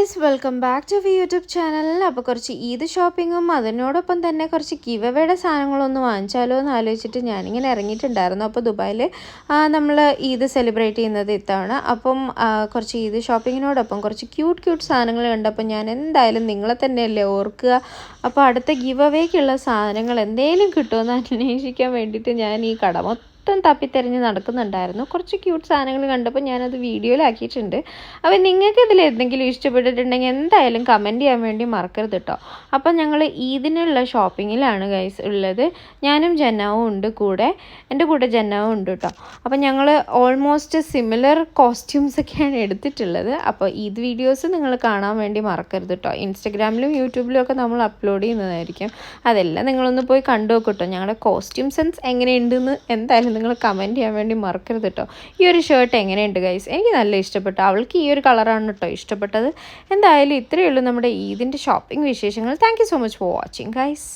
Guys welcome back to YouTube channel. അപ്പോൾ കുറച്ച് ഈദ് ഷോപ്പിങ്ങും അതിനോടൊപ്പം തന്നെ കുറച്ച് ഗിവവേയുടെ സാധനങ്ങളൊന്നും വാങ്ങിച്ചാലോ എന്ന് ആലോചിച്ചിട്ട് ഞാനിങ്ങനെ ഇറങ്ങിയിട്ടുണ്ടായിരുന്നു. അപ്പോൾ ദുബായിൽ നമ്മൾ ഈദ് സെലിബ്രേറ്റ് ചെയ്യുന്നത് ഇത്തവണ. അപ്പം കുറച്ച് ഈദ് ഷോപ്പിങ്ങിനോടൊപ്പം കുറച്ച് ക്യൂട്ട് സാധനങ്ങൾ കണ്ടപ്പോൾ ഞാൻ എന്തായാലും നിങ്ങളെ തന്നെയല്ലേ ഓർക്കുക. അപ്പോൾ അടുത്ത ഗിവവേക്കുള്ള സാധനങ്ങൾ എന്തെങ്കിലും കിട്ടുമെന്ന് അന്വേഷിക്കാൻ വേണ്ടിയിട്ട് ഞാൻ ഈ കട മൊത്തം തപ്പിത്തെരഞ്ഞ് നടക്കുന്നുണ്ടായിരുന്നു. കുറച്ച് ക്യൂട്ട് സാധനങ്ങൾ കണ്ടപ്പോൾ ഞാനത് വീഡിയോയിലാക്കിയിട്ടുണ്ട്. അപ്പോൾ നിങ്ങൾക്ക് ഇതിൽ എന്തെങ്കിലും ഇഷ്ടപ്പെട്ടിട്ടുണ്ടെങ്കിൽ എന്തായാലും കമൻറ്റ് ചെയ്യാൻ വേണ്ടി മറക്കരുത് കേട്ടോ. അപ്പോൾ ഞങ്ങൾ ഈദിനുള്ള ഷോപ്പിങ്ങിലാണ് ഗൈസ് ഉള്ളത്. ഞാനും ജന്നാവും ഉണ്ട് കൂടെ, എൻ്റെ കൂടെ ജന്നാവും ഉണ്ട് കേട്ടോ. അപ്പോൾ ഞങ്ങൾ ഓൾമോസ്റ്റ് സിമിലർ കോസ്റ്റ്യൂംസൊക്കെയാണ് എടുത്തിട്ടുള്ളത്. അപ്പോൾ ഈദ് വീഡിയോസ് നിങ്ങൾ കാണാൻ വേണ്ടി മറക്കരുത് കേട്ടോ. ഇൻസ്റ്റഗ്രാമിലും യൂട്യൂബിലും ഒക്കെ നമ്മൾ അപ്ലോഡ് ചെയ്യുന്നതായിരിക്കും. അതെല്ലാം നിങ്ങളൊന്ന് പോയി കണ്ടു നോക്കൂ കേട്ടോ. ഞങ്ങളുടെ കോസ്റ്റ്യൂം സെൻസ് എങ്ങനെയുണ്ടെന്ന് എന്തായാലും നിങ്ങൾ കമൻറ്റ് ചെയ്യാൻ വേണ്ടി മറക്കരുത് കേട്ടോ. ഈ ഒരു ഷർട്ട് എങ്ങനെയുണ്ട് ഗൈസ്? എനിക്ക് നല്ല ഇഷ്ടപ്പെട്ടു. അവൾക്ക് ഈ ഒരു കളറാണ് കേട്ടോ ഇഷ്ടപ്പെട്ടത്. എന്തായാലും ഇത്രയേ ഉള്ളൂ നമ്മുടെ ഈദിൻ്റെ ഷോപ്പിംഗ് വിശേഷങ്ങൾ. Thank you so much for watching guys.